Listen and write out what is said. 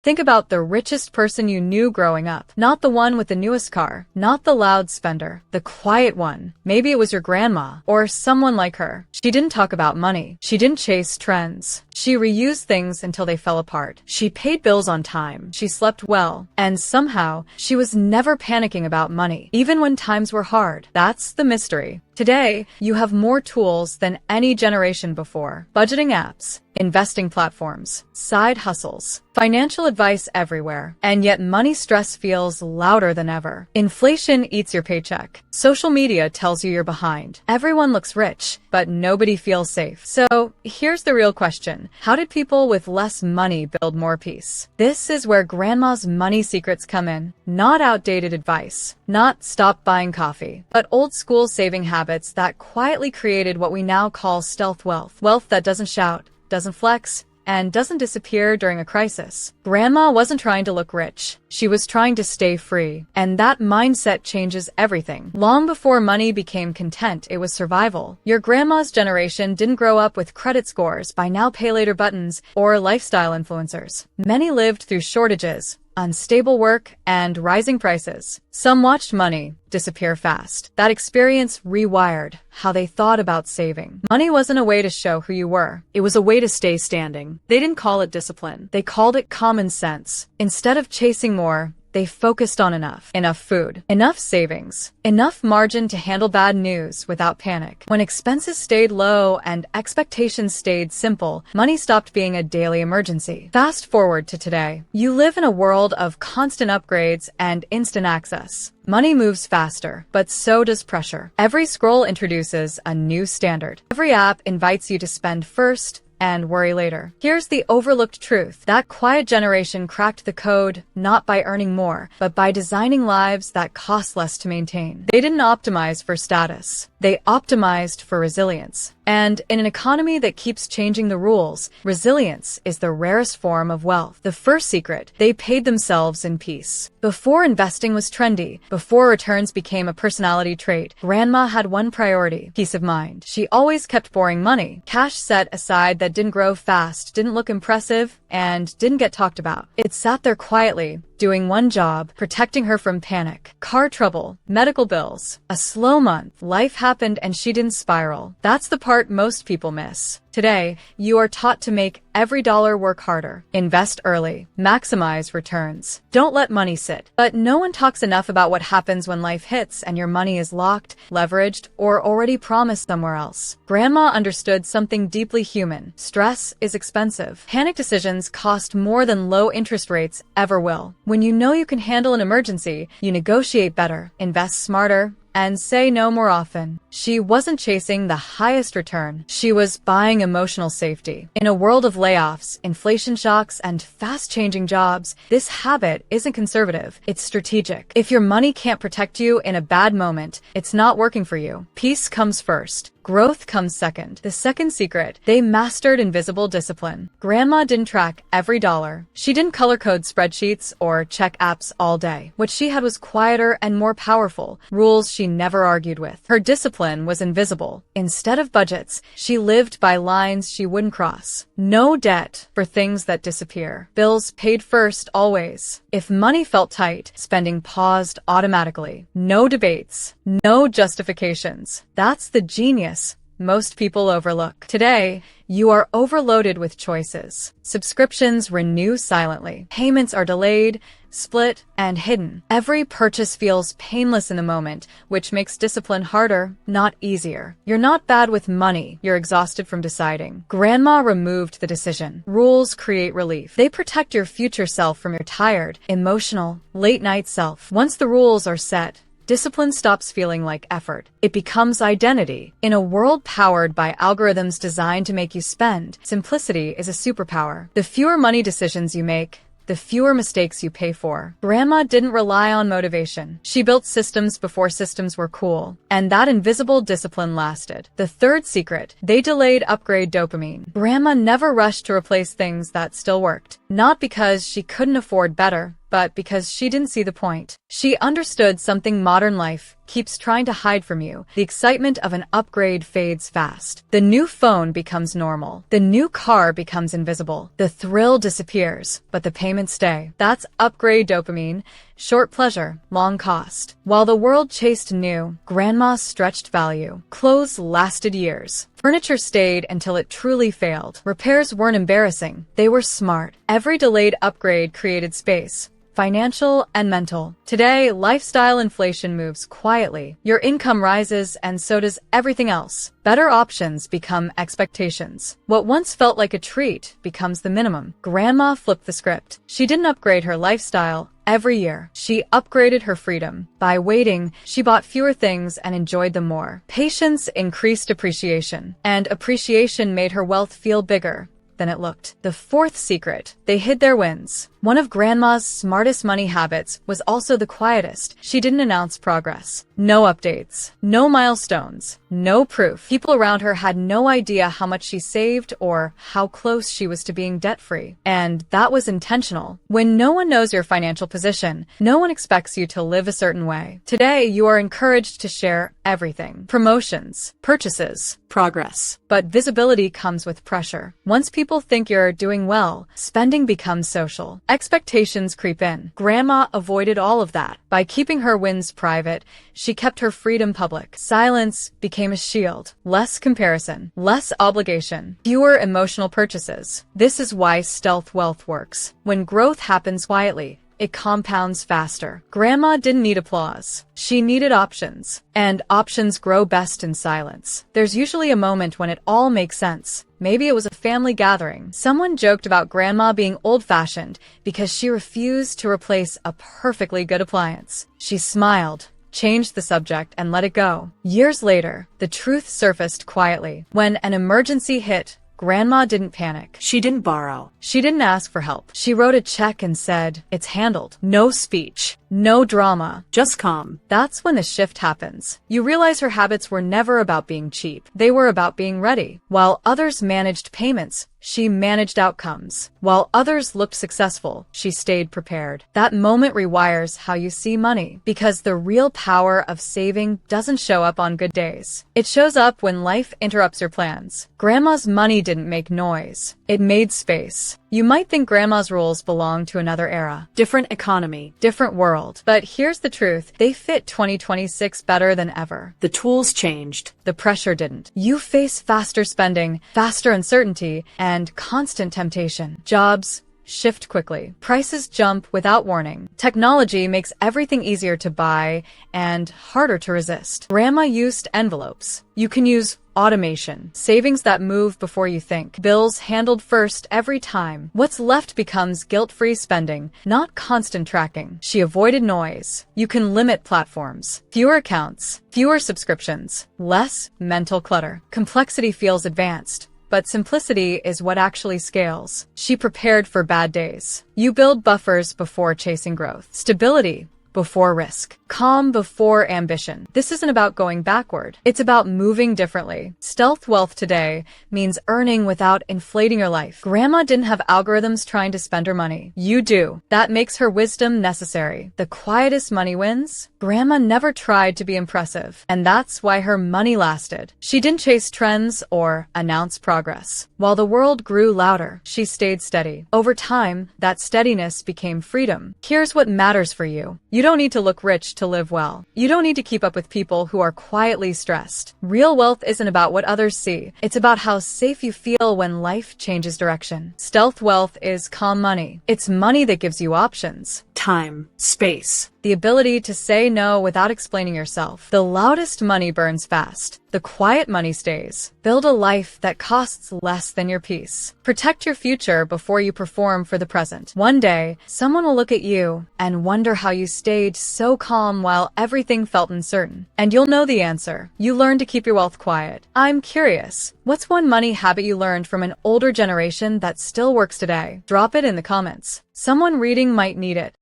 Think about the richest person you knew growing up. Not the one with the newest car, not the loud spender, the quiet one. Maybe it was your grandma, or someone like her. She didn't talk about money. She didn't chase trends. She reused things until they fell apart. She paid bills on time. She slept well. And somehow, she was never panicking about money, even when times were hard. That's the mystery. Today, you have more tools than any generation before. Budgeting apps, investing platforms, side hustles, financial advice everywhere. And yet money stress feels louder than ever. Inflation eats your paycheck. Social media tells you you're behind. Everyone looks rich, but nobody feels safe. So here's the real question. How did people with less money build more peace? This is where Grandma's money secrets come in. Not outdated advice, not stop buying coffee, but old school saving habits that quietly created what we now call stealth wealth. Wealth that doesn't shout, doesn't flex, and doesn't disappear during a crisis. Grandma wasn't trying to look rich. She was trying to stay free. And that mindset changes everything. Long before money became content, it was survival. Your grandma's generation didn't grow up with credit scores, buy now pay later buttons, or lifestyle influencers. Many lived through shortages, unstable work, and rising prices. Some watched money disappear fast. That experience rewired how they thought about saving. Money wasn't a way to show who you were. It was a way to stay standing. They didn't call it discipline. They called it common sense. Instead of chasing more, they focused on enough. Enough food, enough savings, enough margin to handle bad news without panic. When expenses stayed low and expectations stayed simple, money stopped being a daily emergency. Fast forward to today. You live in a world of constant upgrades and instant access. Money moves faster, but so does pressure. Every scroll introduces a new standard. Every app invites you to spend first and worry later. Here's the overlooked truth. That quiet generation cracked the code not by earning more, but by designing lives that cost less to maintain. They didn't optimize for status. They optimized for resilience. And in an economy that keeps changing the rules, resilience is the rarest form of wealth. The first secret, they paid themselves in peace. Before investing was trendy, before returns became a personality trait, Grandma had one priority: peace of mind. She always kept borrowing money, cash set aside that didn't grow fast, didn't look impressive, and didn't get talked about. It sat there quietly, doing one job, protecting her from panic. Car trouble, medical bills, a slow month. Life happened and she didn't spiral. That's the part most people miss. Today, you are taught to make every dollar work harder. Invest early. Maximize returns. Don't let money sit. But no one talks enough about what happens when life hits and your money is locked, leveraged, or already promised somewhere else. Grandma understood something deeply human. Stress is expensive. Panic decisions cost more than low interest rates ever will. When you know you can handle an emergency, you negotiate better, invest smarter, and say no more often. She wasn't chasing the highest return. She was buying emotional safety. In a world of layoffs, inflation shocks, and fast-changing jobs, this habit isn't conservative. It's strategic. If your money can't protect you in a bad moment, it's not working for you. Peace comes first. Growth comes second. The second secret, they mastered invisible discipline. Grandma didn't track every dollar. She didn't color code spreadsheets or check apps all day. What she had was quieter and more powerful, rules she never argued with. Her discipline was invisible. Instead of budgets, she lived by lines she wouldn't cross. No debt for things that disappear. Bills paid first always. If money felt tight, spending paused automatically. No debates. No justifications. That's the genius most people overlook. Today, you are overloaded with choices. Subscriptions renew silently. Payments are delayed, split, and hidden. Every purchase feels painless in the moment, which makes discipline harder, not easier. You're not bad with money. You're exhausted from deciding. Grandma removed the decision. Rules create relief. They protect your future self from your tired, emotional, late-night self. Once the rules are set, discipline stops feeling like effort. It becomes identity. In a world powered by algorithms designed to make you spend, simplicity is a superpower. The fewer money decisions you make, the fewer mistakes you pay for. Grandma didn't rely on motivation. She built systems before systems were cool. And that invisible discipline lasted. The third secret, they delayed upgrade dopamine. Grandma never rushed to replace things that still worked. Not because she couldn't afford better, but because she didn't see the point. She understood something modern life keeps trying to hide from you. The excitement of an upgrade fades fast. The new phone becomes normal. The new car becomes invisible. The thrill disappears, but the payments stay. That's upgrade dopamine. Short pleasure, long cost. While the world chased new, Grandma stretched value. Clothes lasted years. Furniture stayed until it truly failed. Repairs weren't embarrassing. They were smart. Every delayed upgrade created space. Financial and mental. Today, lifestyle inflation moves quietly. Your income rises and so does everything else. Better options become expectations. What once felt like a treat becomes the minimum. Grandma flipped the script. She didn't upgrade her lifestyle every year. She upgraded her freedom. By waiting, she bought fewer things and enjoyed them more. Patience increased appreciation, and appreciation made her wealth feel bigger than it looked. The fourth secret, they hid their wins. One of Grandma's smartest money habits was also the quietest. She didn't announce progress. No updates, no milestones, no proof. People around her had no idea how much she saved or how close she was to being debt-free. And that was intentional. When no one knows your financial position, no one expects you to live a certain way. Today, you are encouraged to share everything. Promotions, purchases, progress. But visibility comes with pressure. Once people think you're doing well, spending becomes social. Expectations creep in. Grandma avoided all of that. By keeping her wins private, she kept her freedom public. Silence became a shield. Less comparison, less obligation, fewer emotional purchases. This is why stealth wealth works. When growth happens quietly, it compounds faster. Grandma didn't need applause. She needed options. And options grow best in silence. There's usually a moment when it all makes sense. Maybe it was a family gathering. Someone joked about Grandma being old-fashioned because she refused to replace a perfectly good appliance. She smiled, changed the subject, and let it go. Years later, the truth surfaced quietly. When an emergency hit, Grandma didn't panic. She didn't borrow. She didn't ask for help. She wrote a check and said, "It's handled." No speech. No drama. Just calm. That's when the shift happens. You realize her habits were never about being cheap. They were about being ready. While others managed payments, she managed outcomes. While others looked successful, she stayed prepared. That moment rewires how you see money, because the real power of saving doesn't show up on good days. It shows up when life interrupts your plans. Grandma's money didn't make noise. It made space. You might think Grandma's rules belong to another era. Different economy, different world. But here's the truth. They fit 2026 better than ever. The tools changed. The pressure didn't. You face faster spending, faster uncertainty, and constant temptation. Jobs shift quickly. Prices jump without warning. Technology makes everything easier to buy and harder to resist. Grandma used envelopes. You can use automation. Savings that move before you think. Bills handled first every time. What's left becomes guilt-free spending, not constant tracking. She avoided noise. You can limit platforms. Fewer accounts. Fewer subscriptions. Less mental clutter. Complexity feels advanced, but simplicity is what actually scales. She prepared for bad days. You build buffers before chasing growth. Stability before risk. Calm before ambition. This isn't about going backward. It's about moving differently. Stealth wealth today means earning without inflating your life. Grandma didn't have algorithms trying to spend her money. You do. That makes her wisdom necessary. The quietest money wins. Grandma never tried to be impressive, and that's why her money lasted. She didn't chase trends or announce progress. While the world grew louder, she stayed steady. Over time, that steadiness became freedom. Here's what matters for you. You don't need to look rich to live well. You don't need to keep up with people who are quietly stressed. Real wealth isn't about what others see. It's about how safe you feel when life changes direction. Stealth wealth is calm money. It's money that gives you options. Time, space, the ability to say no without explaining yourself. The loudest money burns fast. The quiet money stays. Build a life that costs less than your peace. Protect your future before you perform for the present. One day, someone will look at you and wonder how you stayed so calm while everything felt uncertain. And you'll know the answer. You learned to keep your wealth quiet. I'm curious. What's one money habit you learned from an older generation that still works today? Drop it in the comments. Someone reading might need it.